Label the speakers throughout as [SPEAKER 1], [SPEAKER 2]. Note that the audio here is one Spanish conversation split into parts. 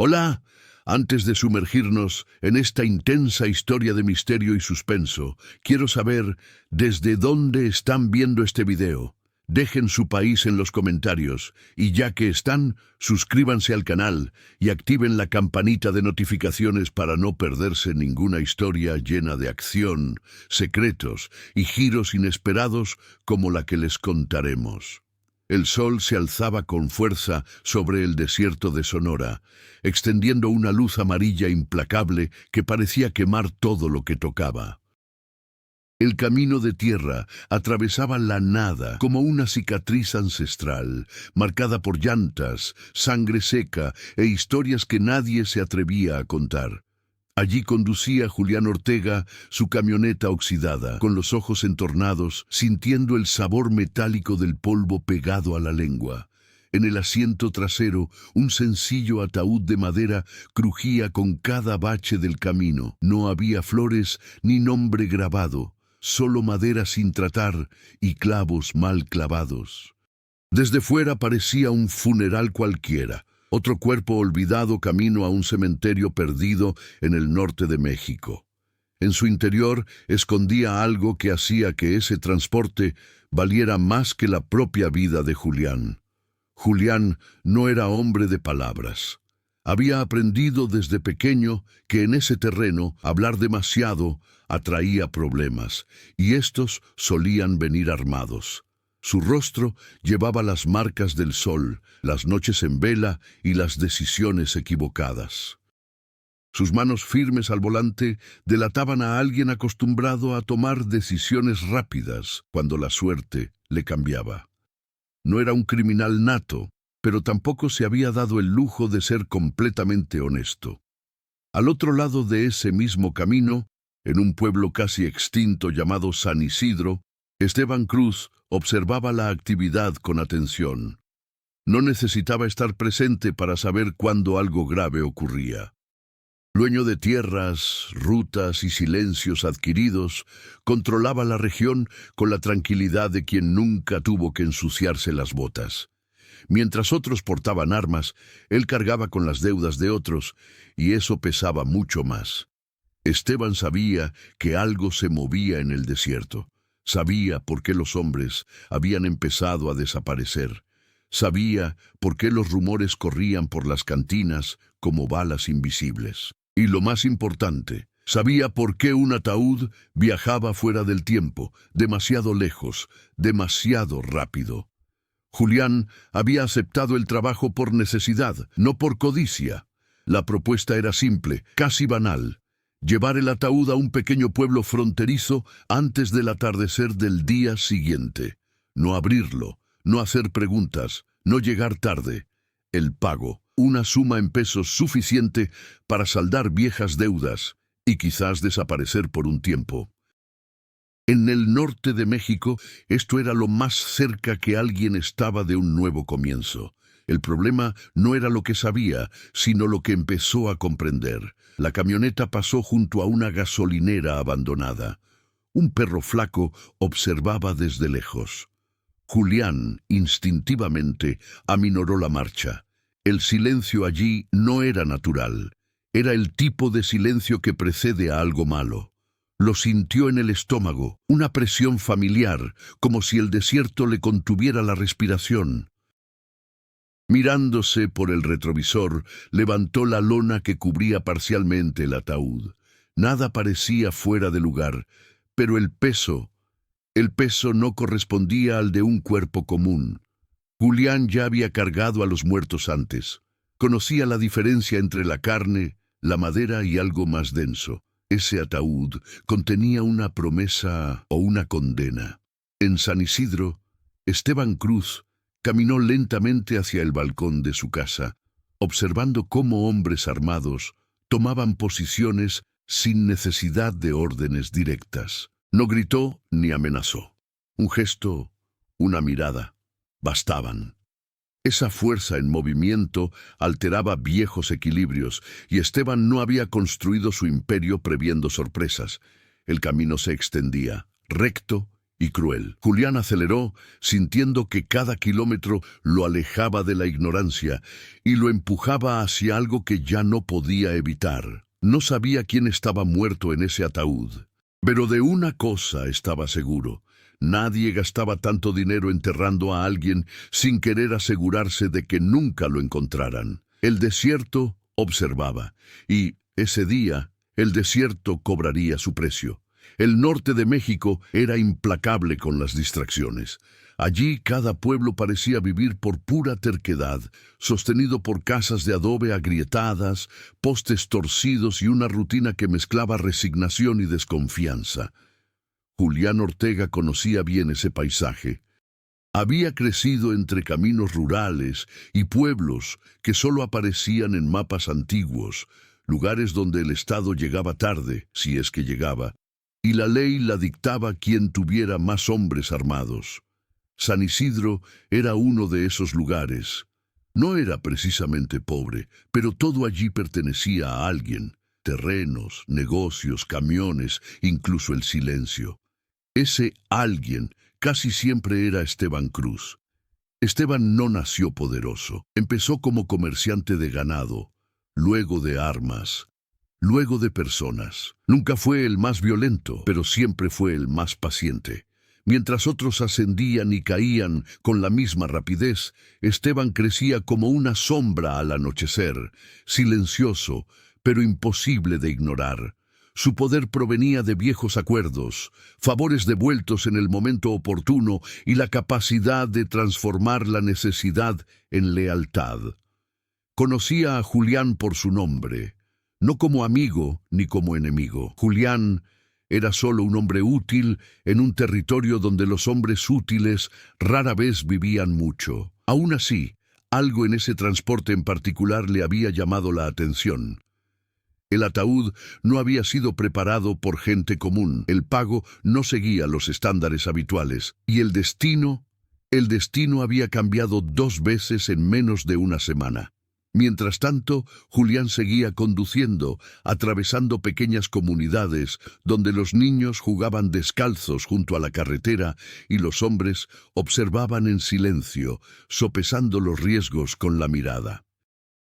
[SPEAKER 1] Hola, antes de sumergirnos en esta intensa historia de misterio y suspenso, quiero saber desde dónde están viendo este video. Dejen su país en los comentarios y ya que están, suscríbanse al canal y activen la campanita de notificaciones para no perderse ninguna historia llena de acción, secretos y giros inesperados como la que les contaremos. El sol se alzaba con fuerza sobre el desierto de Sonora, extendiendo una luz amarilla implacable que parecía quemar todo lo que tocaba. El camino de tierra atravesaba la nada como una cicatriz ancestral, marcada por llantas, sangre seca e historias que nadie se atrevía a contar. Allí conducía Julián Ortega su camioneta oxidada, con los ojos entornados, sintiendo el sabor metálico del polvo pegado a la lengua. En el asiento trasero, un sencillo ataúd de madera crujía con cada bache del camino. No había flores ni nombre grabado, solo madera sin tratar y clavos mal clavados. Desde fuera parecía un funeral cualquiera. Otro cuerpo olvidado camino a un cementerio perdido en el norte de México. En su interior escondía algo que hacía que ese transporte valiera más que la propia vida de Julián. Julián no era hombre de palabras. Había aprendido desde pequeño que en ese terreno hablar demasiado atraía problemas, y estos solían venir armados. Su rostro llevaba las marcas del sol, las noches en vela y las decisiones equivocadas. Sus manos firmes al volante delataban a alguien acostumbrado a tomar decisiones rápidas cuando la suerte le cambiaba. No era un criminal nato, pero tampoco se había dado el lujo de ser completamente honesto. Al otro lado de ese mismo camino, en un pueblo casi extinto llamado San Isidro, Esteban Cruz observaba la actividad con atención. No necesitaba estar presente para saber cuándo algo grave ocurría. Dueño de tierras, rutas y silencios adquiridos, controlaba la región con la tranquilidad de quien nunca tuvo que ensuciarse las botas. Mientras otros portaban armas, él cargaba con las deudas de otros, y eso pesaba mucho más. Esteban sabía que algo se movía en el desierto. Sabía por qué los hombres habían empezado a desaparecer. Sabía por qué los rumores corrían por las cantinas como balas invisibles. Y lo más importante, sabía por qué un ataúd viajaba fuera del tiempo, demasiado lejos, demasiado rápido. Julián había aceptado el trabajo por necesidad, no por codicia. La propuesta era simple, casi banal. Llevar el ataúd a un pequeño pueblo fronterizo antes del atardecer del día siguiente. No abrirlo, no hacer preguntas, no llegar tarde. El pago, una suma en pesos suficiente para saldar viejas deudas y quizás desaparecer por un tiempo. En el norte de México, esto era lo más cerca que alguien estaba de un nuevo comienzo. El problema no era lo que sabía, sino lo que empezó a comprender. La camioneta pasó junto a una gasolinera abandonada. Un perro flaco observaba desde lejos. Julián, instintivamente, aminoró la marcha. El silencio allí no era natural. Era el tipo de silencio que precede a algo malo. Lo sintió en el estómago, una presión familiar, como si el desierto le contuviera la respiración. Mirándose por el retrovisor, levantó la lona que cubría parcialmente el ataúd. Nada parecía fuera de lugar, pero el peso no correspondía al de un cuerpo común. Julián ya había cargado a los muertos antes. Conocía la diferencia entre la carne, la madera y algo más denso. Ese ataúd contenía una promesa o una condena. En San Isidro, Esteban Cruz caminó lentamente hacia el balcón de su casa, observando cómo hombres armados tomaban posiciones sin necesidad de órdenes directas. No gritó ni amenazó. Un gesto, una mirada, bastaban. Esa fuerza en movimiento alteraba viejos equilibrios, y Esteban no había construido su imperio previendo sorpresas. El camino se extendía, recto y cruel. Julián aceleró, sintiendo que cada kilómetro lo alejaba de la ignorancia y lo empujaba hacia algo que ya no podía evitar. No sabía quién estaba muerto en ese ataúd, pero de una cosa estaba seguro: nadie gastaba tanto dinero enterrando a alguien sin querer asegurarse de que nunca lo encontraran. El desierto observaba, y ese día el desierto cobraría su precio. El norte de México era implacable con las distracciones. Allí cada pueblo parecía vivir por pura terquedad, sostenido por casas de adobe agrietadas, postes torcidos y una rutina que mezclaba resignación y desconfianza. Julián Ortega conocía bien ese paisaje. Había crecido entre caminos rurales y pueblos que solo aparecían en mapas antiguos, lugares donde el Estado llegaba tarde, si es que llegaba, y la ley la dictaba quien tuviera más hombres armados. San Isidro era uno de esos lugares. No era precisamente pobre, pero todo allí pertenecía a alguien: terrenos, negocios, camiones, incluso el silencio. Ese alguien casi siempre era Esteban Cruz. Esteban no nació poderoso. Empezó como comerciante de ganado, luego de armas, luego de personas. Nunca fue el más violento, pero siempre fue el más paciente. Mientras otros ascendían y caían con la misma rapidez, Esteban crecía como una sombra al anochecer, silencioso, pero imposible de ignorar. Su poder provenía de viejos acuerdos, favores devueltos en el momento oportuno y la capacidad de transformar la necesidad en lealtad. Conocía a Julián por su nombre, no como amigo ni como enemigo. Julián era solo un hombre útil en un territorio donde los hombres útiles rara vez vivían mucho. Aún así, algo en ese transporte en particular le había llamado la atención. El ataúd no había sido preparado por gente común, el pago no seguía los estándares habituales, y el destino había cambiado 2 veces en menos de una semana. Mientras tanto, Julián seguía conduciendo, atravesando pequeñas comunidades donde los niños jugaban descalzos junto a la carretera y los hombres observaban en silencio, sopesando los riesgos con la mirada.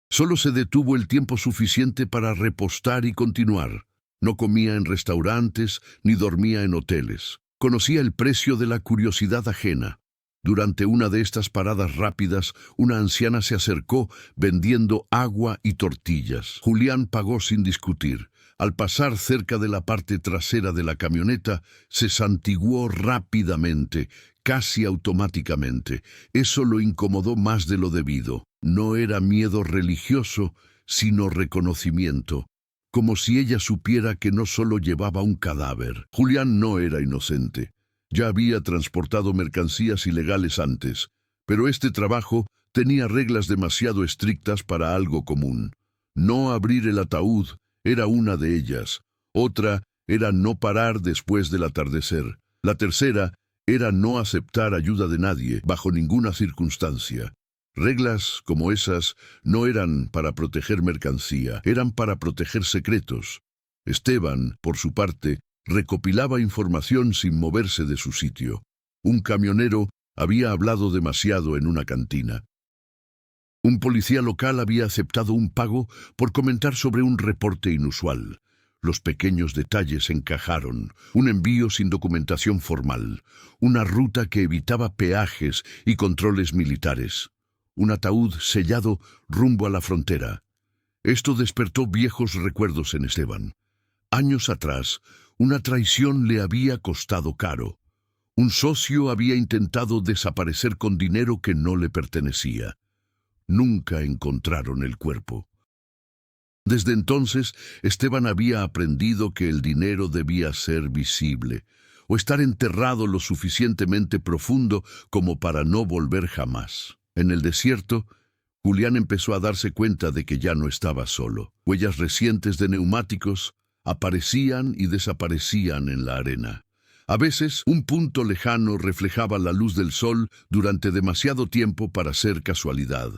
[SPEAKER 1] Solo se detuvo el tiempo suficiente para repostar y continuar. No comía en restaurantes ni dormía en hoteles. Conocía el precio de la curiosidad ajena. Durante una de estas paradas rápidas, una anciana se acercó vendiendo agua y tortillas. Julián pagó sin discutir. Al pasar cerca de la parte trasera de la camioneta, se santiguó rápidamente, casi automáticamente. Eso lo incomodó más de lo debido. No era miedo religioso, sino reconocimiento, como si ella supiera que no solo llevaba un cadáver. Julián no era inocente. Ya había transportado mercancías ilegales antes, pero este trabajo tenía reglas demasiado estrictas para algo común. No abrir el ataúd era una de ellas. Otra era no parar después del atardecer. La tercera era no aceptar ayuda de nadie, bajo ninguna circunstancia. Reglas como esas no eran para proteger mercancía, eran para proteger secretos. Esteban, por su parte, recopilaba información sin moverse de su sitio. Un camionero había hablado demasiado en una cantina. Un policía local había aceptado un pago por comentar sobre un reporte inusual. Los pequeños detalles encajaron: un envío sin documentación formal, una ruta que evitaba peajes y controles militares, un ataúd sellado rumbo a la frontera. Esto despertó viejos recuerdos en Esteban. Años atrás, una traición le había costado caro. Un socio había intentado desaparecer con dinero que no le pertenecía. Nunca encontraron el cuerpo. Desde entonces, Esteban había aprendido que el dinero debía ser visible, o estar enterrado lo suficientemente profundo como para no volver jamás. En el desierto, Julián empezó a darse cuenta de que ya no estaba solo. Huellas recientes de neumáticos aparecían y desaparecían en la arena. A veces, un punto lejano reflejaba la luz del sol durante demasiado tiempo para ser casualidad.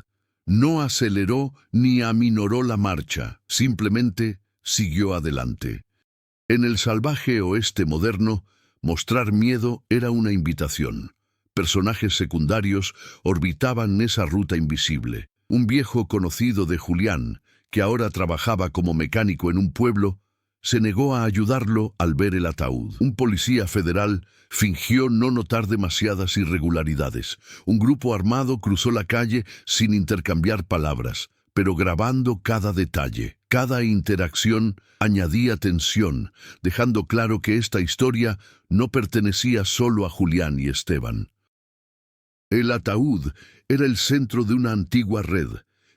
[SPEAKER 1] No aceleró ni aminoró la marcha, simplemente siguió adelante. En el salvaje oeste moderno, Mostrar miedo era una invitación. Personajes secundarios orbitaban esa ruta invisible. Un viejo conocido de Julián, que ahora trabajaba como mecánico en un pueblo, se negó a ayudarlo al ver el ataúd. Un policía federal fingió no notar demasiadas irregularidades. Un grupo armado cruzó la calle sin intercambiar palabras, pero grabando cada detalle. Cada interacción añadía tensión, dejando claro que esta historia no pertenecía solo a Julián y Esteban. El ataúd era el centro de una antigua red,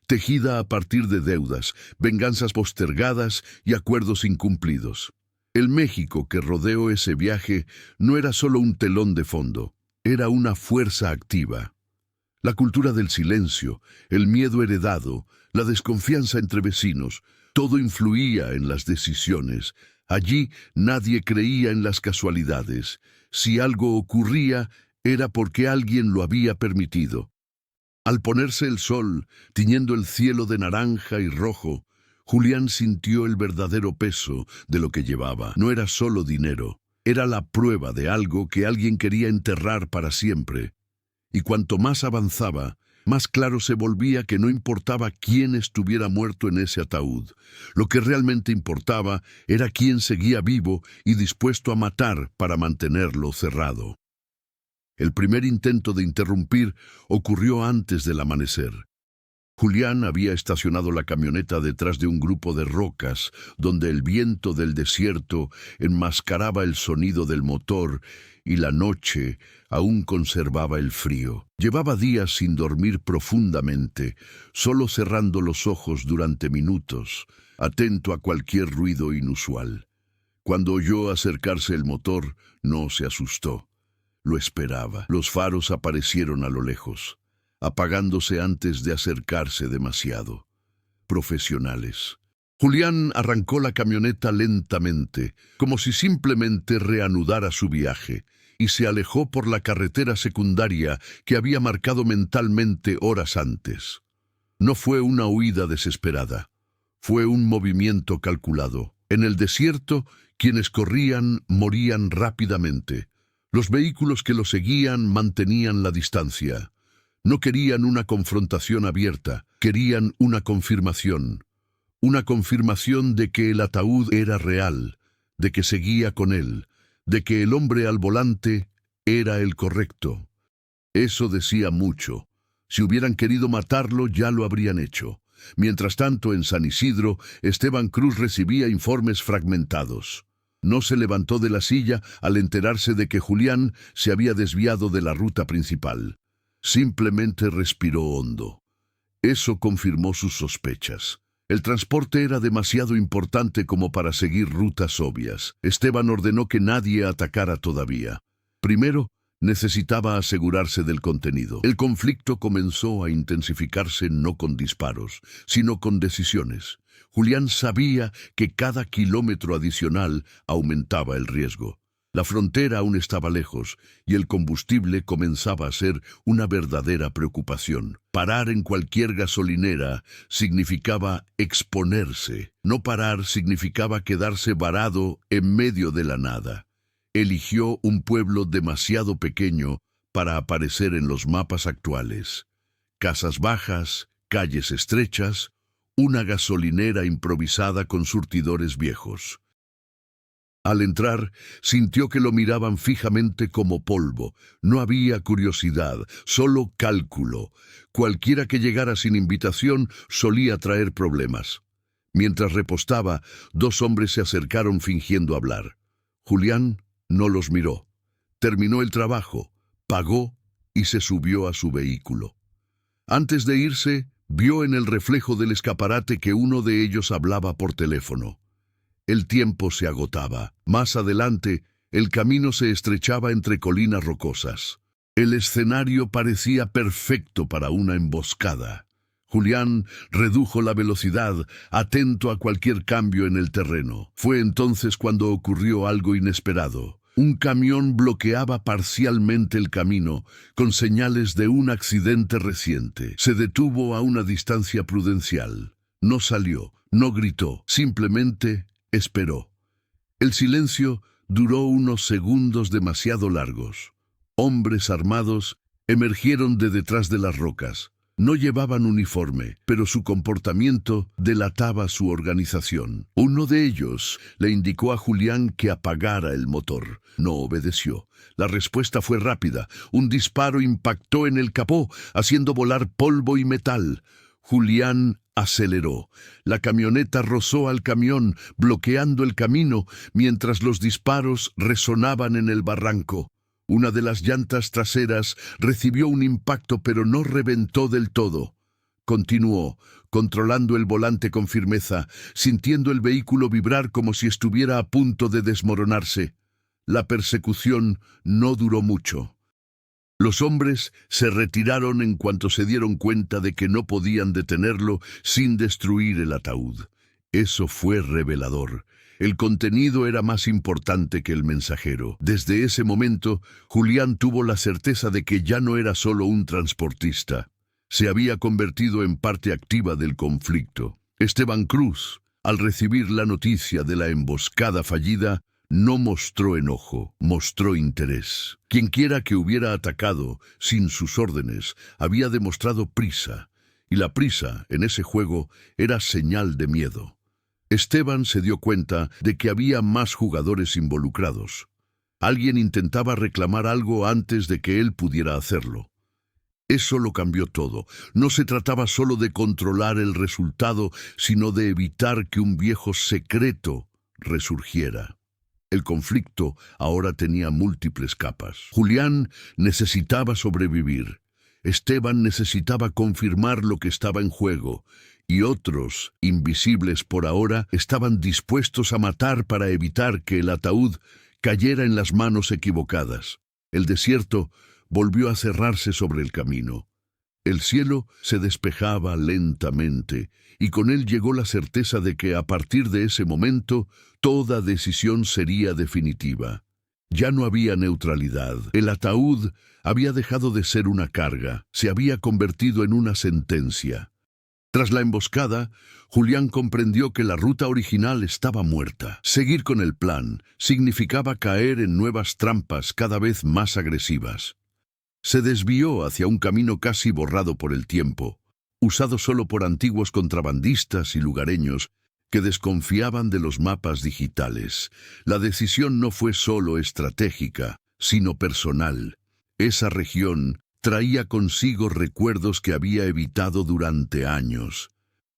[SPEAKER 1] tejida a partir de deudas, venganzas postergadas y acuerdos incumplidos. El México que rodeó ese viaje no era solo un telón de fondo, era una fuerza activa. La cultura del silencio, el miedo heredado, la desconfianza entre vecinos, todo influía en las decisiones. Allí nadie creía en las casualidades. Si algo ocurría, era porque alguien lo había permitido. Al ponerse el sol, tiñendo el cielo de naranja y rojo, Julián sintió el verdadero peso de lo que llevaba. No era solo dinero, era la prueba de algo que alguien quería enterrar para siempre. Y cuanto más avanzaba, más claro se volvía que no importaba quién estuviera muerto en ese ataúd. Lo que realmente importaba era quién seguía vivo y dispuesto a matar para mantenerlo cerrado. El primer intento de interrumpir ocurrió antes del amanecer. Julián había estacionado la camioneta detrás de un grupo de rocas, donde el viento del desierto enmascaraba el sonido del motor y la noche aún conservaba el frío. Llevaba días sin dormir profundamente, solo cerrando los ojos durante minutos, atento a cualquier ruido inusual. Cuando oyó acercarse el motor, no se asustó. Lo esperaba. Los faros aparecieron a lo lejos, apagándose antes de acercarse demasiado. Profesionales. Julián arrancó la camioneta lentamente, como si simplemente reanudara su viaje, y se alejó por la carretera secundaria que había marcado mentalmente horas antes. No fue una huida desesperada, fue un movimiento calculado. En el desierto, quienes corrían morían rápidamente. Los vehículos que lo seguían mantenían la distancia. No querían una confrontación abierta, querían una confirmación. Una confirmación de que el ataúd era real, de que seguía con él, de que el hombre al volante era el correcto. Eso decía mucho. Si hubieran querido matarlo, ya lo habrían hecho. Mientras tanto, en San Isidro, Esteban Cruz recibía informes fragmentados. No se levantó de la silla al enterarse de que Julián se había desviado de la ruta principal. Simplemente respiró hondo. Eso confirmó sus sospechas. El transporte era demasiado importante como para seguir rutas obvias. Esteban ordenó que nadie atacara todavía. Primero, necesitaba asegurarse del contenido. El conflicto comenzó a intensificarse no con disparos, sino con decisiones. Julián sabía que cada kilómetro adicional aumentaba el riesgo. La frontera aún estaba lejos y el combustible comenzaba a ser una verdadera preocupación. Parar en cualquier gasolinera significaba exponerse. No parar significaba quedarse varado en medio de la nada. Eligió un pueblo demasiado pequeño para aparecer en los mapas actuales. Casas bajas, calles estrechas, una gasolinera improvisada con surtidores viejos. Al entrar, sintió que lo miraban fijamente como polvo. No había curiosidad, solo cálculo. Cualquiera que llegara sin invitación solía traer problemas. Mientras repostaba, dos hombres se acercaron fingiendo hablar. Julián no los miró. Terminó el trabajo, pagó y se subió a su vehículo. Antes de irse, vio en el reflejo del escaparate que uno de ellos hablaba por teléfono. El tiempo se agotaba. Más adelante, el camino se estrechaba entre colinas rocosas. El escenario parecía perfecto para una emboscada. Julián redujo la velocidad, atento a cualquier cambio en el terreno. Fue entonces cuando ocurrió algo inesperado. Un camión bloqueaba parcialmente el camino, con señales de un accidente reciente. Se detuvo a una distancia prudencial. No salió, no gritó, simplemente esperó. El silencio duró unos segundos demasiado largos. Hombres armados emergieron de detrás de las rocas. No llevaban uniforme, pero su comportamiento delataba su organización. Uno de ellos le indicó a Julián que apagara el motor. No obedeció. La respuesta fue rápida. Un disparo impactó en el capó, haciendo volar polvo y metal. Julián aceleró. La camioneta rozó al camión, bloqueando el camino, mientras los disparos resonaban en el barranco. Una de las llantas traseras recibió un impacto, pero no reventó del todo. Continuó, controlando el volante con firmeza, sintiendo el vehículo vibrar como si estuviera a punto de desmoronarse. La persecución no duró mucho. Los hombres se retiraron en cuanto se dieron cuenta de que no podían detenerlo sin destruir el ataúd. Eso fue revelador. El contenido era más importante que el mensajero. Desde ese momento, Julián tuvo la certeza de que ya no era solo un transportista. Se había convertido en parte activa del conflicto. Esteban Cruz, al recibir la noticia de la emboscada fallida, no mostró enojo, mostró interés. Quienquiera que hubiera atacado sin sus órdenes había demostrado prisa, y la prisa en ese juego era señal de miedo. Esteban se dio cuenta de que había más jugadores involucrados. Alguien intentaba reclamar algo antes de que él pudiera hacerlo. Eso lo cambió todo. No se trataba solo de controlar el resultado, sino de evitar que un viejo secreto resurgiera. El conflicto ahora tenía múltiples capas. Julián necesitaba sobrevivir. Esteban necesitaba confirmar lo que estaba en juego. Y otros, invisibles por ahora, estaban dispuestos a matar para evitar que el ataúd cayera en las manos equivocadas. El desierto volvió a cerrarse sobre el camino. El cielo se despejaba lentamente, y con él llegó la certeza de que a partir de ese momento toda decisión sería definitiva. Ya no había neutralidad. El ataúd había dejado de ser una carga, se había convertido en una sentencia. Tras la emboscada, Julián comprendió que la ruta original estaba muerta. Seguir con el plan significaba caer en nuevas trampas cada vez más agresivas. Se desvió hacia un camino casi borrado por el tiempo, usado solo por antiguos contrabandistas y lugareños que desconfiaban de los mapas digitales. La decisión no fue solo estratégica, sino personal. Esa región traía consigo recuerdos que había evitado durante años.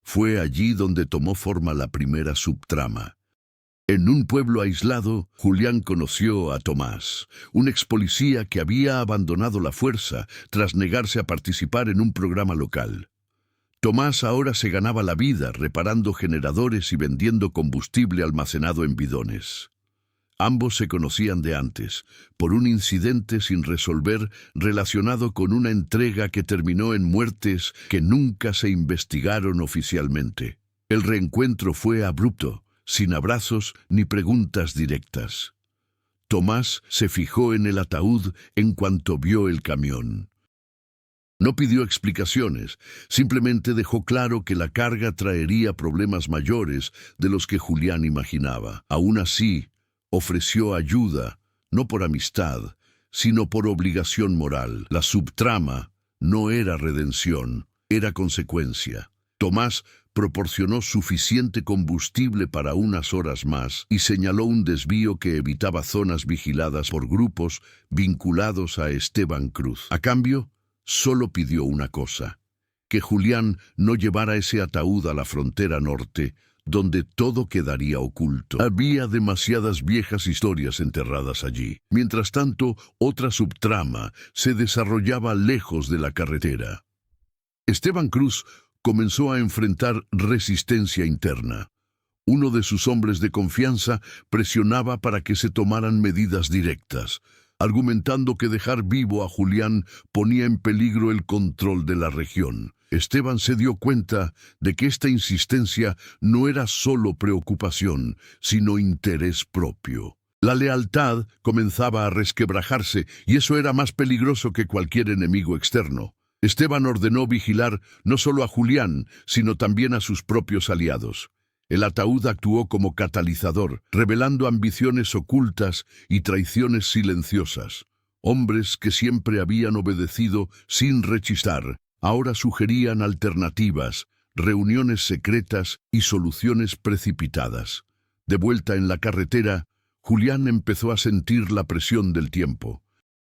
[SPEAKER 1] Fue allí donde tomó forma la primera subtrama. En un pueblo aislado, Julián conoció a Tomás, un expolicía que había abandonado la fuerza tras negarse a participar en un programa local. Tomás ahora se ganaba la vida reparando generadores y vendiendo combustible almacenado en bidones. Ambos se conocían de antes, por un incidente sin resolver relacionado con una entrega que terminó en muertes que nunca se investigaron oficialmente. El reencuentro fue abrupto, sin abrazos ni preguntas directas. Tomás se fijó en el ataúd en cuanto vio el camión. No pidió explicaciones, simplemente dejó claro que la carga traería problemas mayores de los que Julián imaginaba. Aún así, ofreció ayuda, no por amistad, sino por obligación moral. La subtrama no era redención, era consecuencia. Tomás proporcionó suficiente combustible para unas horas más y señaló un desvío que evitaba zonas vigiladas por grupos vinculados a Esteban Cruz. A cambio, solo pidió una cosa: que Julián no llevara ese ataúd a la frontera norte, donde todo quedaría oculto. Había demasiadas viejas historias enterradas allí. Mientras tanto, otra subtrama se desarrollaba lejos de la carretera. Esteban Cruz comenzó a enfrentar resistencia interna. Uno de sus hombres de confianza presionaba para que se tomaran medidas directas, argumentando que dejar vivo a Julián ponía en peligro el control de la región. Esteban se dio cuenta de que esta insistencia no era solo preocupación, sino interés propio. La lealtad comenzaba a resquebrajarse, y eso era más peligroso que cualquier enemigo externo. Esteban ordenó vigilar no solo a Julián, sino también a sus propios aliados. El ataúd actuó como catalizador, revelando ambiciones ocultas y traiciones silenciosas. Hombres que siempre habían obedecido sin rechistar, ahora sugerían alternativas, reuniones secretas y soluciones precipitadas. De vuelta en la carretera, Julián empezó a sentir la presión del tiempo.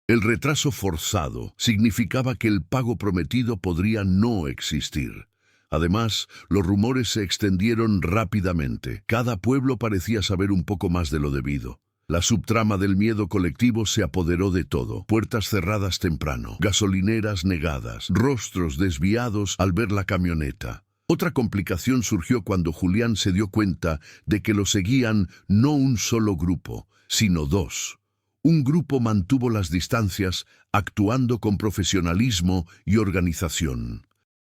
[SPEAKER 1] El retraso forzado significaba que el pago prometido podría no existir. Además, los rumores se extendieron rápidamente. Cada pueblo parecía saber un poco más de lo debido. La subtrama del miedo colectivo se apoderó de todo. Puertas cerradas temprano, gasolineras negadas, rostros desviados al ver la camioneta. Otra complicación surgió cuando Julián se dio cuenta de que lo seguían no un solo grupo, sino dos. Un grupo mantuvo las distancias, actuando con profesionalismo y organización.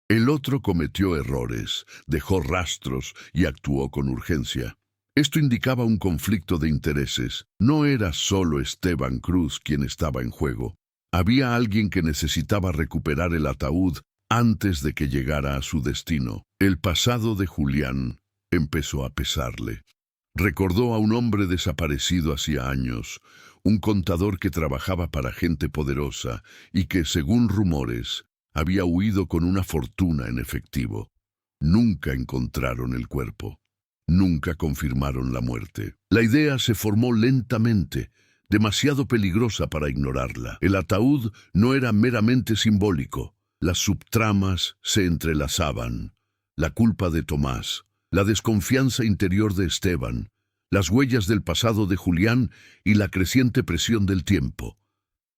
[SPEAKER 1] El otro cometió errores, dejó rastros y actuó con urgencia. Esto indicaba un conflicto de intereses. No era solo Esteban Cruz quien estaba en juego. Había alguien que necesitaba recuperar el ataúd antes de que llegara a su destino. El pasado de Julián empezó a pesarle. Recordó a un hombre desaparecido hacía años, un contador que trabajaba para gente poderosa y que, según rumores, había huido con una fortuna en efectivo. Nunca encontraron el cuerpo. Nunca confirmaron la muerte. La idea se formó lentamente, demasiado peligrosa para ignorarla. El ataúd no era meramente simbólico. Las subtramas se entrelazaban. La culpa de Tomás, la desconfianza interior de Esteban, las huellas del pasado de Julián y la creciente presión del tiempo.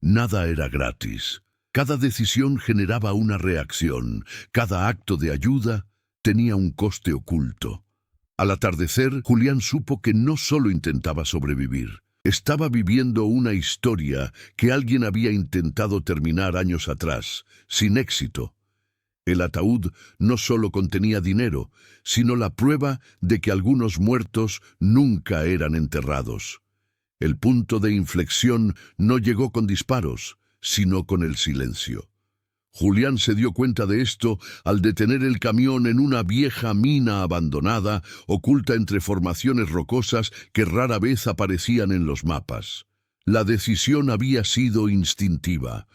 [SPEAKER 1] Nada era gratis. Cada decisión generaba una reacción. Cada acto de ayuda tenía un coste oculto. Al atardecer, Julián supo que no solo intentaba sobrevivir. Estaba viviendo una historia que alguien había intentado terminar años atrás, sin éxito. El ataúd no solo contenía dinero, sino la prueba de que algunos muertos nunca eran enterrados. El punto de inflexión no llegó con disparos, sino con el silencio. Julián se dio cuenta de esto al detener el camión en una vieja mina abandonada, oculta entre formaciones rocosas que rara vez aparecían en los mapas. La decisión había sido instintiva.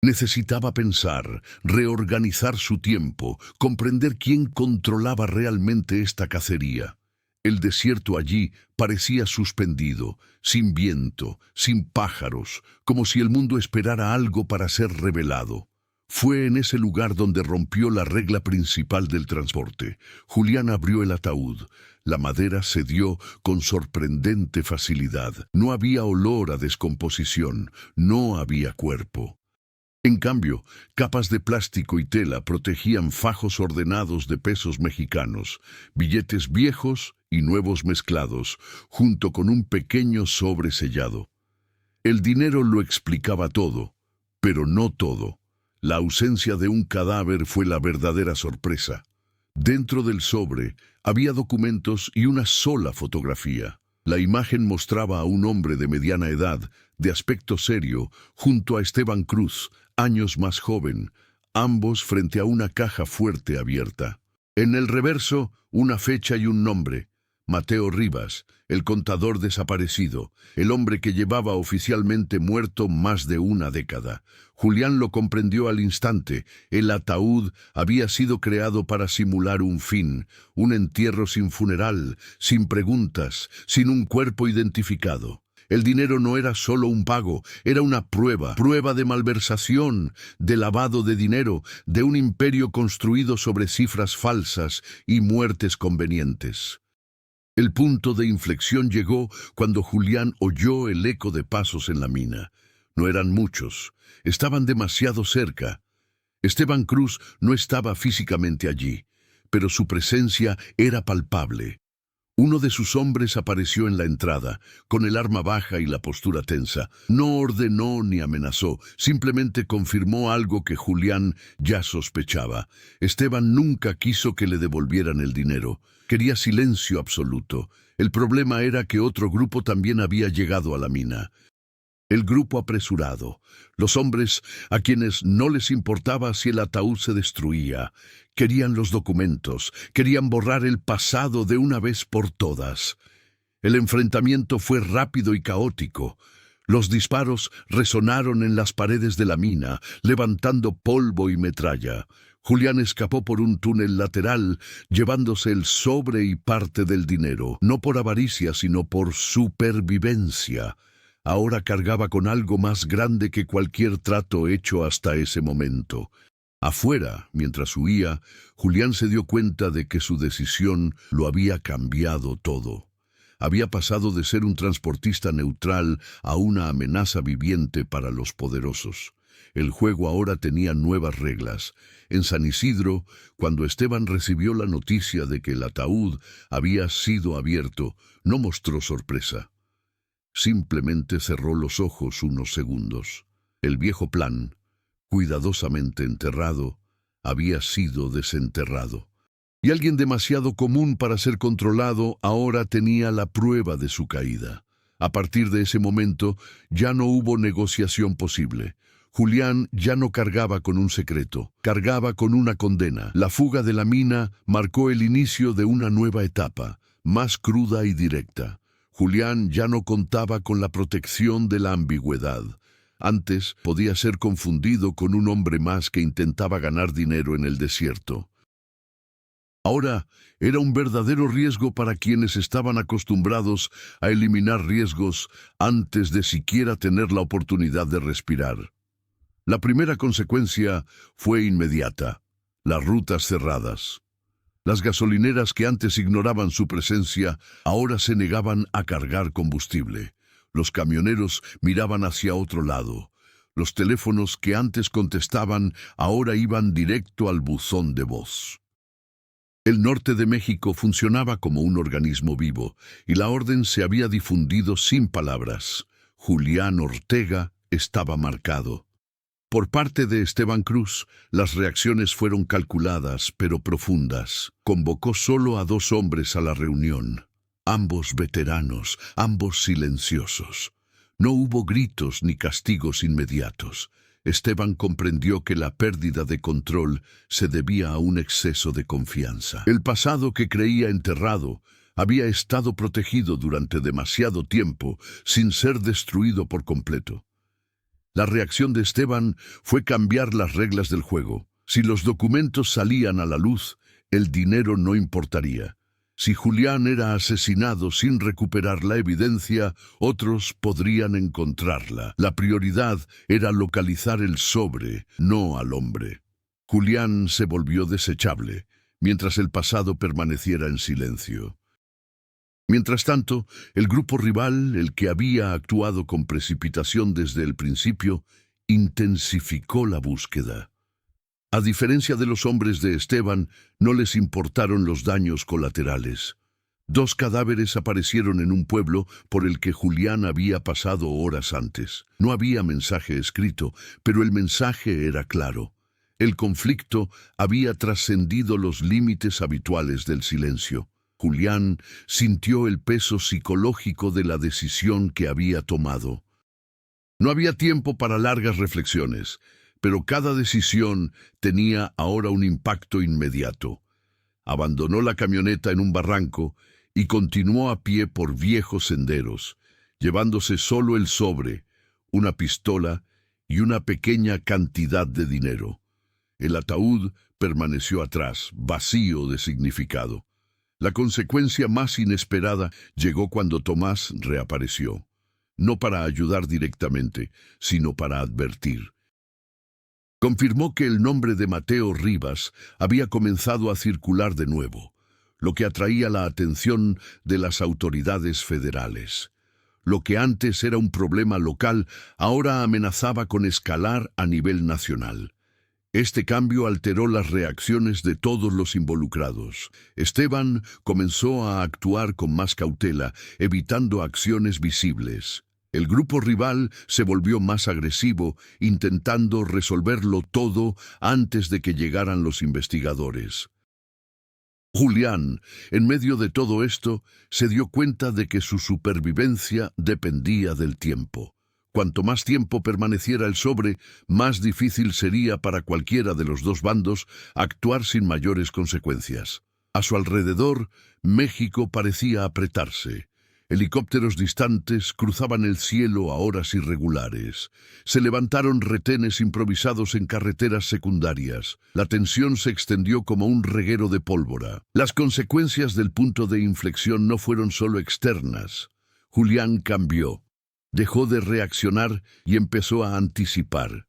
[SPEAKER 1] Necesitaba pensar, reorganizar su tiempo, comprender quién controlaba realmente esta cacería. El desierto allí parecía suspendido, sin viento, sin pájaros, como si el mundo esperara algo para ser revelado. Fue en ese lugar donde rompió la regla principal del transporte. Julián abrió el ataúd. La madera cedió con sorprendente facilidad. No había olor a descomposición, no había cuerpo. En cambio, capas de plástico y tela protegían fajos ordenados de pesos mexicanos, billetes viejos y nuevos mezclados, junto con un pequeño sobre sellado. El dinero lo explicaba todo, pero no todo. La ausencia de un cadáver fue la verdadera sorpresa. Dentro del sobre había documentos y una sola fotografía. La imagen mostraba a un hombre de mediana edad, de aspecto serio, junto a Esteban Cruz, años más joven, ambos frente a una caja fuerte abierta. En el reverso, una fecha y un nombre: Mateo Rivas, el contador desaparecido, el hombre que llevaba oficialmente muerto más de una década. Julián lo comprendió al instante. El ataúd había sido creado para simular un fin, un entierro sin funeral, sin preguntas, sin un cuerpo identificado. El dinero no era solo un pago, era una prueba de malversación, de lavado de dinero, de un imperio construido sobre cifras falsas y muertes convenientes. El punto de inflexión llegó cuando Julián oyó el eco de pasos en la mina. No eran muchos, estaban demasiado cerca. Esteban Cruz no estaba físicamente allí, pero su presencia era palpable. Uno de sus hombres apareció en la entrada, con el arma baja y la postura tensa. No ordenó ni amenazó, simplemente confirmó algo que Julián ya sospechaba. Esteban nunca quiso que le devolvieran el dinero. Quería silencio absoluto. El problema era que otro grupo también había llegado a la mina. El grupo apresurado, los hombres a quienes no les importaba si el ataúd se destruía, querían los documentos, querían borrar el pasado de una vez por todas. El enfrentamiento fue rápido y caótico. Los disparos resonaron en las paredes de la mina, levantando polvo y metralla. Julián escapó por un túnel lateral, llevándose el sobre y parte del dinero, no por avaricia, sino por supervivencia. Ahora cargaba con algo más grande que cualquier trato hecho hasta ese momento. Afuera, mientras huía, Julián se dio cuenta de que su decisión lo había cambiado todo. Había pasado de ser un transportista neutral a una amenaza viviente para los poderosos. El juego ahora tenía nuevas reglas. En San Isidro, cuando Esteban recibió la noticia de que el ataúd había sido abierto, no mostró sorpresa. Simplemente cerró los ojos unos segundos. El viejo plan, cuidadosamente enterrado, había sido desenterrado. Y alguien demasiado común para ser controlado ahora tenía la prueba de su caída. A partir de ese momento ya no hubo negociación posible. Julián ya no cargaba con un secreto, cargaba con una condena. La fuga de la mina marcó el inicio de una nueva etapa, más cruda y directa. Julián ya no contaba con la protección de la ambigüedad. Antes podía ser confundido con un hombre más que intentaba ganar dinero en el desierto. Ahora era un verdadero riesgo para quienes estaban acostumbrados a eliminar riesgos antes de siquiera tener la oportunidad de respirar. La primera consecuencia fue inmediata: las rutas cerradas. Las gasolineras que antes ignoraban su presencia ahora se negaban a cargar combustible. Los camioneros miraban hacia otro lado. Los teléfonos que antes contestaban ahora iban directo al buzón de voz. El norte de México funcionaba como un organismo vivo, y la orden se había difundido sin palabras. Julián Ortega estaba marcado. Por parte de Esteban Cruz, las reacciones fueron calculadas, pero profundas. Convocó solo a 2 hombres a la reunión. Ambos veteranos, ambos silenciosos. No hubo gritos ni castigos inmediatos. Esteban comprendió que la pérdida de control se debía a un exceso de confianza. El pasado que creía enterrado había estado protegido durante demasiado tiempo sin ser destruido por completo. La reacción de Esteban fue cambiar las reglas del juego. Si los documentos salían a la luz, el dinero no importaría. Si Julián era asesinado sin recuperar la evidencia, otros podrían encontrarla. La prioridad era localizar el sobre, no al hombre. Julián se volvió desechable, mientras el pasado permaneciera en silencio. Mientras tanto, el grupo rival, el que había actuado con precipitación desde el principio, intensificó la búsqueda. A diferencia de los hombres de Esteban, no les importaron los daños colaterales. 2 cadáveres aparecieron en un pueblo por el que Julián había pasado horas antes. No había mensaje escrito, pero el mensaje era claro. El conflicto había trascendido los límites habituales del silencio. Julián sintió el peso psicológico de la decisión que había tomado. No había tiempo para largas reflexiones, pero cada decisión tenía ahora un impacto inmediato. Abandonó la camioneta en un barranco y continuó a pie por viejos senderos, llevándose solo el sobre, una pistola y una pequeña cantidad de dinero. El ataúd permaneció atrás, vacío de significado. La consecuencia más inesperada llegó cuando Tomás reapareció, no para ayudar directamente, sino para advertir. Confirmó que el nombre de Mateo Rivas había comenzado a circular de nuevo, lo que atraía la atención de las autoridades federales. Lo que antes era un problema local, ahora amenazaba con escalar a nivel nacional. Este cambio alteró las reacciones de todos los involucrados. Esteban comenzó a actuar con más cautela, evitando acciones visibles. El grupo rival se volvió más agresivo, intentando resolverlo todo antes de que llegaran los investigadores. Julián, en medio de todo esto, se dio cuenta de que su supervivencia dependía del tiempo. Cuanto más tiempo permaneciera el sobre, más difícil sería para cualquiera de los dos bandos actuar sin mayores consecuencias. A su alrededor, México parecía apretarse. Helicópteros distantes cruzaban el cielo a horas irregulares. Se levantaron retenes improvisados en carreteras secundarias. La tensión se extendió como un reguero de pólvora. Las consecuencias del punto de inflexión no fueron solo externas. Julián cambió. Dejó de reaccionar y empezó a anticipar.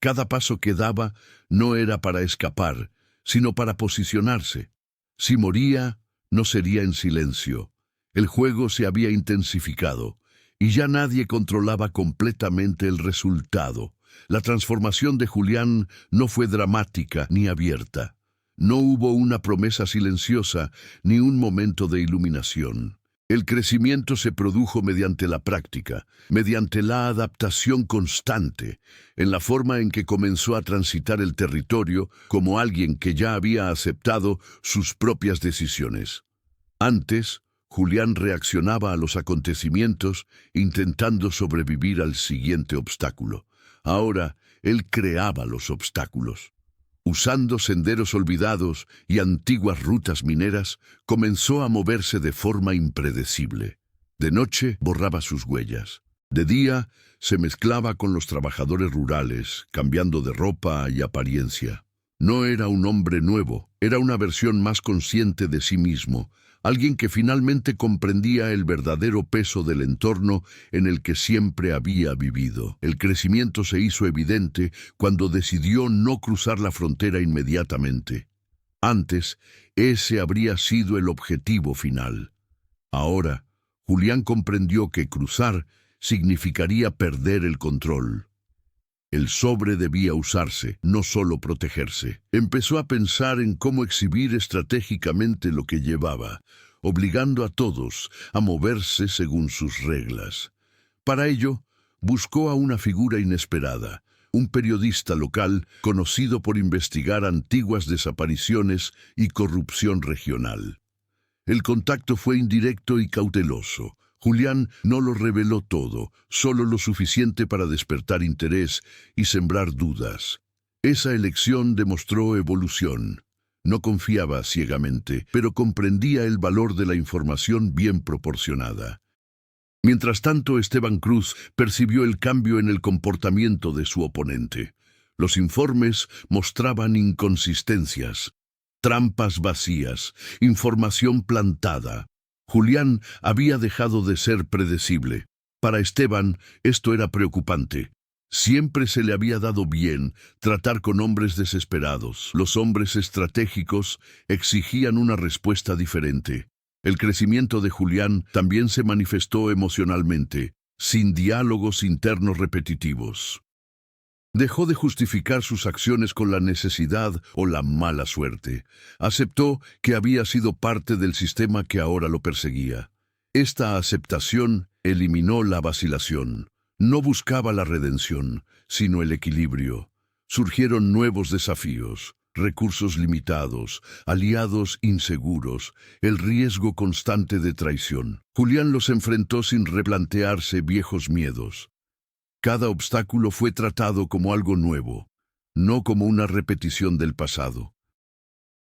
[SPEAKER 1] Cada paso que daba no era para escapar, sino para posicionarse. Si moría, no sería en silencio. El juego se había intensificado y ya nadie controlaba completamente el resultado. La transformación de Julián no fue dramática ni abierta. No hubo una promesa silenciosa ni un momento de iluminación. El crecimiento se produjo mediante la práctica, mediante la adaptación constante, en la forma en que comenzó a transitar el territorio como alguien que ya había aceptado sus propias decisiones. Antes, Julián reaccionaba a los acontecimientos intentando sobrevivir al siguiente obstáculo. Ahora, él creaba los obstáculos. Usando senderos olvidados y antiguas rutas mineras, comenzó a moverse de forma impredecible. De noche borraba sus huellas. De día se mezclaba con los trabajadores rurales, cambiando de ropa y apariencia. No era un hombre nuevo, era una versión más consciente de sí mismo, alguien que finalmente comprendía el verdadero peso del entorno en el que siempre había vivido. El crecimiento se hizo evidente cuando decidió no cruzar la frontera inmediatamente. Antes, ese habría sido el objetivo final. Ahora, Julián comprendió que cruzar significaría perder el control. El sobre debía usarse, no solo protegerse. Empezó a pensar en cómo exhibir estratégicamente lo que llevaba, obligando a todos a moverse según sus reglas. Para ello, buscó a una figura inesperada, un periodista local conocido por investigar antiguas desapariciones y corrupción regional. El contacto fue indirecto y cauteloso. Julián no lo reveló todo, solo lo suficiente para despertar interés y sembrar dudas. Esa elección demostró evolución. No confiaba ciegamente, pero comprendía el valor de la información bien proporcionada. Mientras tanto, Esteban Cruz percibió el cambio en el comportamiento de su oponente. Los informes mostraban inconsistencias, trampas vacías, información plantada. Julián había dejado de ser predecible. Para Esteban, esto era preocupante. Siempre se le había dado bien tratar con hombres desesperados. Los hombres estratégicos exigían una respuesta diferente. El crecimiento de Julián también se manifestó emocionalmente, sin diálogos internos repetitivos. Dejó de justificar sus acciones con la necesidad o la mala suerte. Aceptó que había sido parte del sistema que ahora lo perseguía. Esta aceptación eliminó la vacilación. No buscaba la redención, sino el equilibrio. Surgieron nuevos desafíos, recursos limitados, aliados inseguros, el riesgo constante de traición. Julián los enfrentó sin replantearse viejos miedos. Cada obstáculo fue tratado como algo nuevo, no como una repetición del pasado.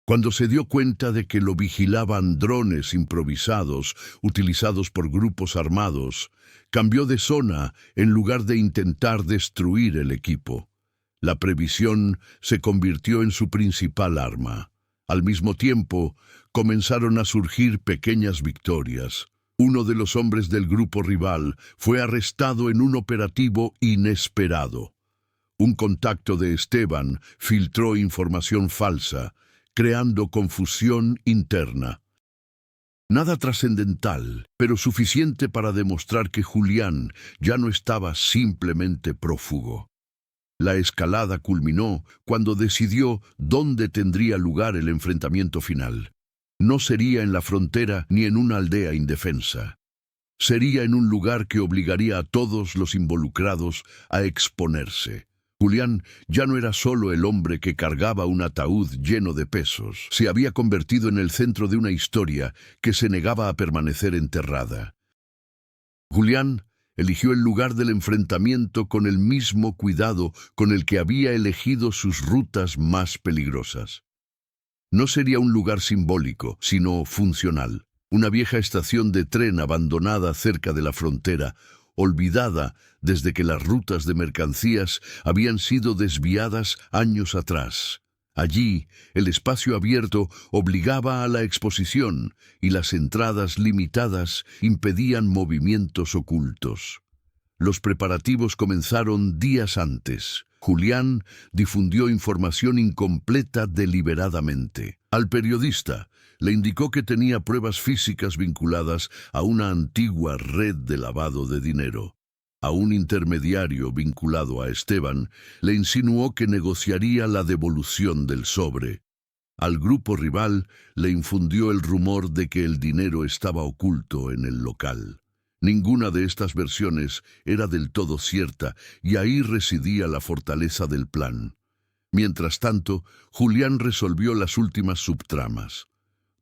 [SPEAKER 1] Cuando se dio cuenta de que lo vigilaban drones improvisados utilizados por grupos armados, cambió de zona en lugar de intentar destruir el equipo. La previsión se convirtió en su principal arma. Al mismo tiempo, comenzaron a surgir pequeñas victorias. Uno de los hombres del grupo rival fue arrestado en un operativo inesperado. Un contacto de Esteban filtró información falsa, creando confusión interna. Nada trascendental, pero suficiente para demostrar que Julián ya no estaba simplemente prófugo. La escalada culminó cuando decidió dónde tendría lugar el enfrentamiento final. No sería en la frontera ni en una aldea indefensa. Sería en un lugar que obligaría a todos los involucrados a exponerse. Julián ya no era solo el hombre que cargaba un ataúd lleno de pesos. Se había convertido en el centro de una historia que se negaba a permanecer enterrada. Julián Eligió el lugar del enfrentamiento con el mismo cuidado con el que había elegido sus rutas más peligrosas. No sería un lugar simbólico, sino funcional. Una vieja estación de tren abandonada cerca de la frontera, olvidada desde que las rutas de mercancías habían sido desviadas años atrás. Allí, el espacio abierto obligaba a la exposición y las entradas limitadas impedían movimientos ocultos. Los preparativos comenzaron días antes. Julián difundió información incompleta deliberadamente. Al periodista le indicó que tenía pruebas físicas vinculadas a una antigua red de lavado de dinero. A un intermediario vinculado a Esteban le insinuó que negociaría la devolución del sobre. Al grupo rival le infundió el rumor de que el dinero estaba oculto en el local. Ninguna de estas versiones era del todo cierta y ahí residía la fortaleza del plan. Mientras tanto, Julián resolvió las últimas subtramas.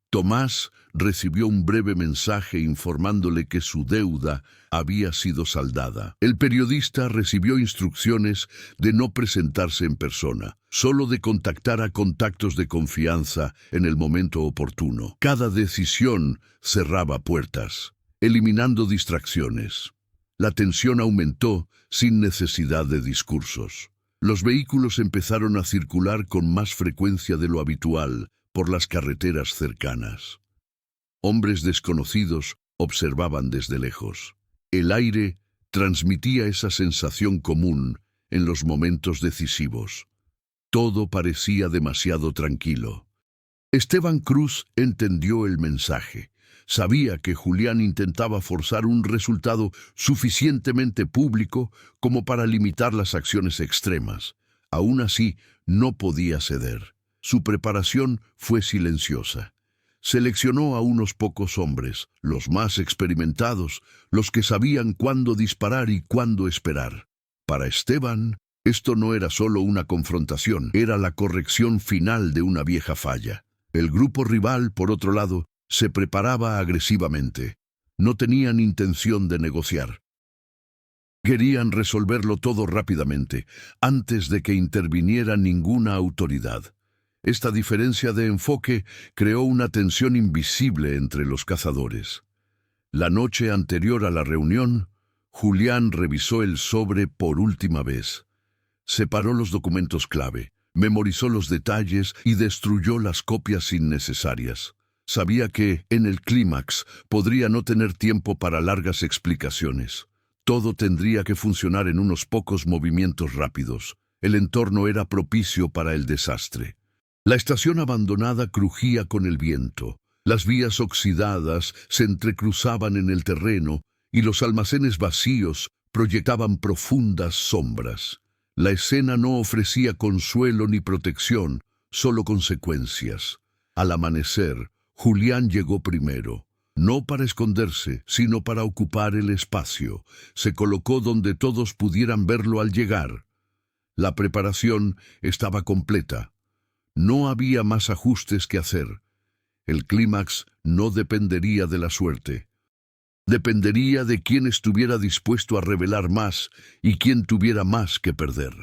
[SPEAKER 1] Tomás recibió un breve mensaje informándole que su deuda había sido saldada. El periodista recibió instrucciones de no presentarse en persona, solo de contactar a contactos de confianza en el momento oportuno. Cada decisión cerraba puertas, eliminando distracciones. La tensión aumentó sin necesidad de discursos. Los vehículos empezaron a circular con más frecuencia de lo habitual por las carreteras cercanas. Hombres desconocidos observaban desde lejos. El aire transmitía esa sensación común en los momentos decisivos. Todo parecía demasiado tranquilo. Esteban Cruz entendió el mensaje. Sabía que Julián intentaba forzar un resultado suficientemente público como para limitar las acciones extremas. Aún así, no podía ceder. Su preparación fue silenciosa. Seleccionó a unos pocos hombres, los más experimentados, los que sabían cuándo disparar y cuándo esperar. Para Esteban, esto no era solo una confrontación, era la corrección final de una vieja falla. El grupo rival, por otro lado, se preparaba agresivamente. No tenían intención de negociar. Querían resolverlo todo rápidamente, antes de que interviniera ninguna autoridad. Esta diferencia de enfoque creó una tensión invisible entre los cazadores. La noche anterior a la reunión, Julián revisó el sobre por última vez. Separó los documentos clave, memorizó los detalles y destruyó las copias innecesarias. Sabía que, en el clímax, podría no tener tiempo para largas explicaciones. Todo tendría que funcionar en unos pocos movimientos rápidos. El entorno era propicio para el desastre. La estación abandonada crujía con el viento. Las vías oxidadas se entrecruzaban en el terreno y los almacenes vacíos proyectaban profundas sombras. La escena no ofrecía consuelo ni protección, solo consecuencias. Al amanecer, Julián llegó primero. No para esconderse, sino para ocupar el espacio. Se colocó donde todos pudieran verlo al llegar. La preparación estaba completa. No había más ajustes que hacer. El clímax no dependería de la suerte. Dependería de quién estuviera dispuesto a revelar más y quién tuviera más que perder.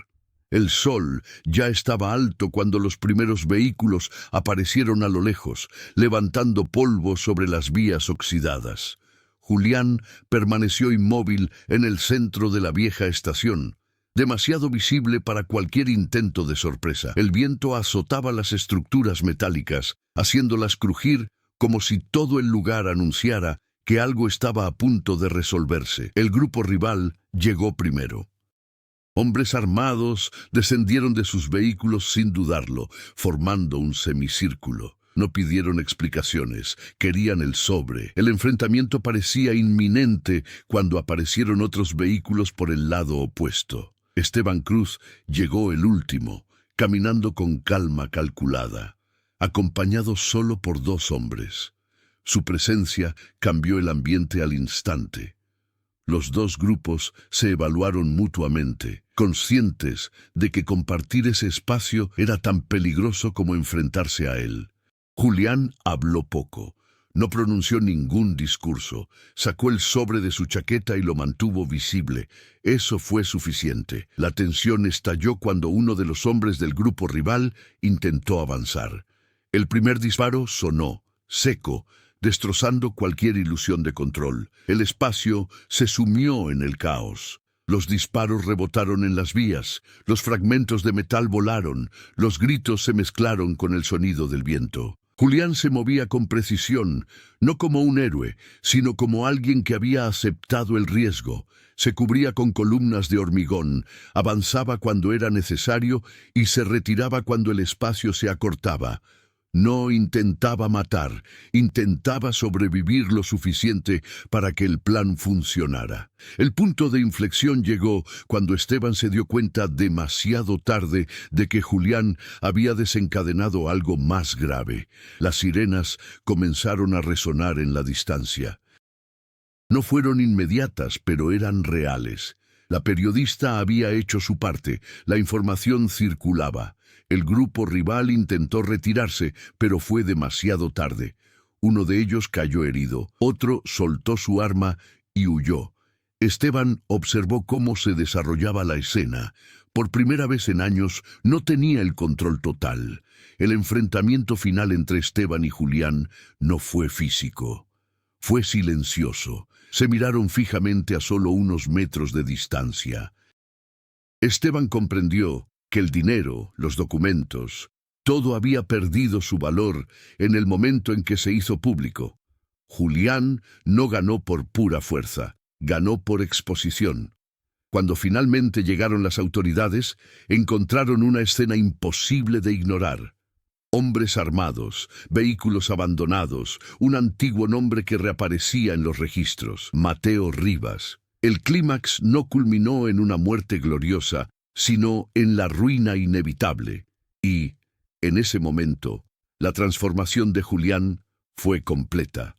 [SPEAKER 1] El sol ya estaba alto cuando los primeros vehículos aparecieron a lo lejos, levantando polvo sobre las vías oxidadas. Julián permaneció inmóvil en el centro de la vieja estación, demasiado visible para cualquier intento de sorpresa. El viento azotaba las estructuras metálicas, haciéndolas crujir como si todo el lugar anunciara que algo estaba a punto de resolverse. El grupo rival llegó primero. Hombres armados descendieron de sus vehículos sin dudarlo, formando un semicírculo. No pidieron explicaciones, querían el sobre. El enfrentamiento parecía inminente cuando aparecieron otros vehículos por el lado opuesto. Esteban Cruz llegó el último, caminando con calma calculada, acompañado solo por 2 hombres. Su presencia cambió el ambiente al instante. Los 2 grupos se evaluaron mutuamente, conscientes de que compartir ese espacio era tan peligroso como enfrentarse a él. Julián habló poco. No pronunció ningún discurso. Sacó el sobre de su chaqueta y lo mantuvo visible. Eso fue suficiente. La tensión estalló cuando uno de los hombres del grupo rival intentó avanzar. El primer disparo sonó, seco, destrozando cualquier ilusión de control. El espacio se sumió en el caos. Los disparos rebotaron en las vías, los fragmentos de metal volaron, los gritos se mezclaron con el sonido del viento. Julián se movía con precisión, no como un héroe, sino como alguien que había aceptado el riesgo. Se cubría con columnas de hormigón, avanzaba cuando era necesario y se retiraba cuando el espacio se acortaba. No intentaba matar, intentaba sobrevivir lo suficiente para que el plan funcionara. El punto de inflexión llegó cuando Esteban se dio cuenta demasiado tarde de que Julián había desencadenado algo más grave. Las sirenas comenzaron a resonar en la distancia. No fueron inmediatas, pero eran reales. La periodista había hecho su parte, la información circulaba. El grupo rival intentó retirarse, pero fue demasiado tarde. Uno de ellos cayó herido, otro soltó su arma y huyó. Esteban observó cómo se desarrollaba la escena. Por primera vez en años no tenía el control total. El enfrentamiento final entre Esteban y Julián no fue físico. Fue silencioso. Se miraron fijamente a solo unos metros de distancia. Esteban comprendió que el dinero, los documentos, todo había perdido su valor en el momento en que se hizo público. Julián no ganó por pura fuerza, ganó por exposición. Cuando finalmente llegaron las autoridades, encontraron una escena imposible de ignorar. Hombres armados, vehículos abandonados, un antiguo nombre que reaparecía en los registros, Mateo Rivas. El clímax no culminó en una muerte gloriosa, sino en la ruina inevitable. Y, en ese momento, la transformación de Julián fue completa.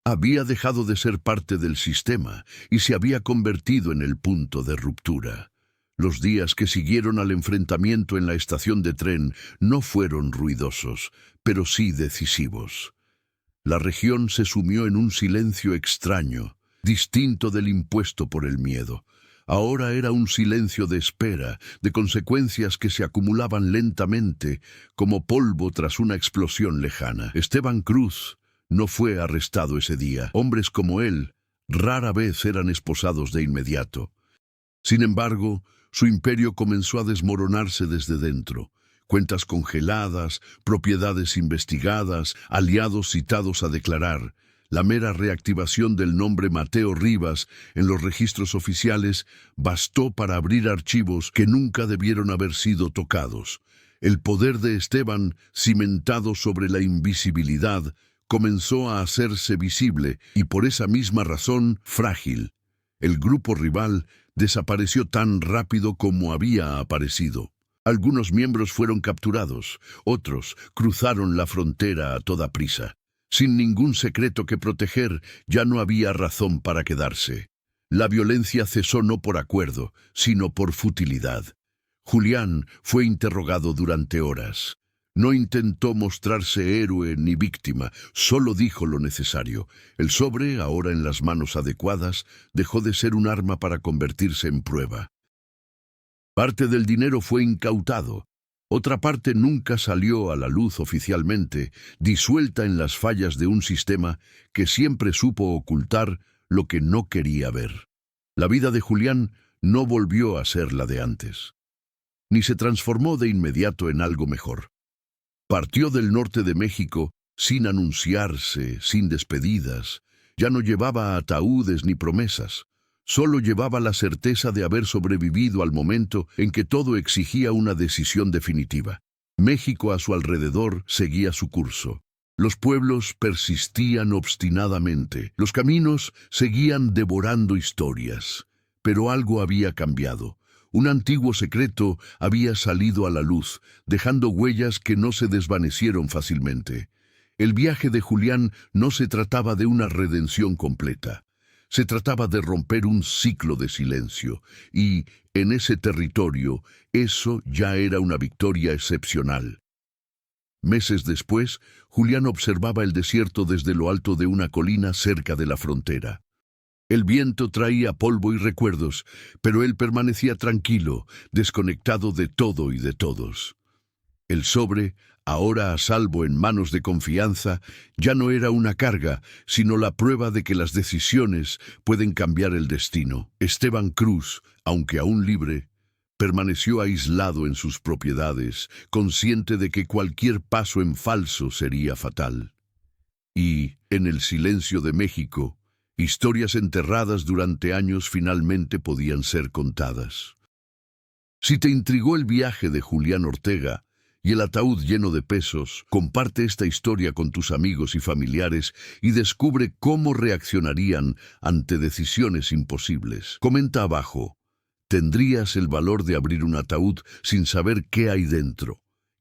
[SPEAKER 1] Había dejado de ser parte del sistema y se había convertido en el punto de ruptura. Los días que siguieron al enfrentamiento en la estación de tren no fueron ruidosos, pero sí decisivos. La región se sumió en un silencio extraño, distinto del impuesto por el miedo. Ahora era un silencio de espera, de consecuencias que se acumulaban lentamente, como polvo tras una explosión lejana. Esteban Cruz no fue arrestado ese día. Hombres como él rara vez eran esposados de inmediato. Sin embargo, su imperio comenzó a desmoronarse desde dentro. Cuentas congeladas, propiedades investigadas, aliados citados a declarar. La mera reactivación del nombre Mateo Rivas en los registros oficiales bastó para abrir archivos que nunca debieron haber sido tocados. El poder de Esteban, cimentado sobre la invisibilidad, comenzó a hacerse visible y por esa misma razón frágil. El grupo rival desapareció tan rápido como había aparecido. Algunos miembros fueron capturados, otros cruzaron la frontera a toda prisa. Sin ningún secreto que proteger, ya no había razón para quedarse. La violencia cesó no por acuerdo, sino por futilidad. Julián fue interrogado durante horas. No intentó mostrarse héroe ni víctima, solo dijo lo necesario. El sobre, ahora en las manos adecuadas, dejó de ser un arma para convertirse en prueba. Parte del dinero fue incautado. Otra parte nunca salió a la luz oficialmente, disuelta en las fallas de un sistema que siempre supo ocultar lo que no quería ver. La vida de Julián no volvió a ser la de antes, ni se transformó de inmediato en algo mejor. Partió del norte de México sin anunciarse, sin despedidas. Ya no llevaba ataúdes ni promesas. Solo llevaba la certeza de haber sobrevivido al momento en que todo exigía una decisión definitiva. México a su alrededor seguía su curso. Los pueblos persistían obstinadamente. Los caminos seguían devorando historias. Pero algo había cambiado. Un antiguo secreto había salido a la luz, dejando huellas que no se desvanecieron fácilmente. El viaje de Julián no se trataba de una redención completa. Se trataba de romper un ciclo de silencio, y, en ese territorio, eso ya era una victoria excepcional. Meses después, Julián observaba el desierto desde lo alto de una colina cerca de la frontera. El viento traía polvo y recuerdos, pero él permanecía tranquilo, desconectado de todo y de todos. El sobre, ahora a salvo en manos de confianza, ya no era una carga, sino la prueba de que las decisiones pueden cambiar el destino. Esteban Cruz, aunque aún libre, permaneció aislado en sus propiedades, consciente de que cualquier paso en falso sería fatal. Y, en el silencio de México, historias enterradas durante años finalmente podían ser contadas. Si te intrigó el viaje de Julián Ortega y el ataúd lleno de pesos, comparte esta historia con tus amigos y familiares y descubre cómo reaccionarían ante decisiones imposibles. Comenta abajo. ¿Tendrías el valor de abrir un ataúd sin saber qué hay dentro?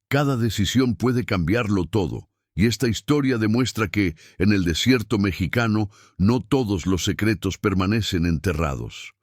[SPEAKER 1] Cada decisión puede cambiarlo todo, y esta historia demuestra que, en el desierto mexicano, no todos los secretos permanecen enterrados.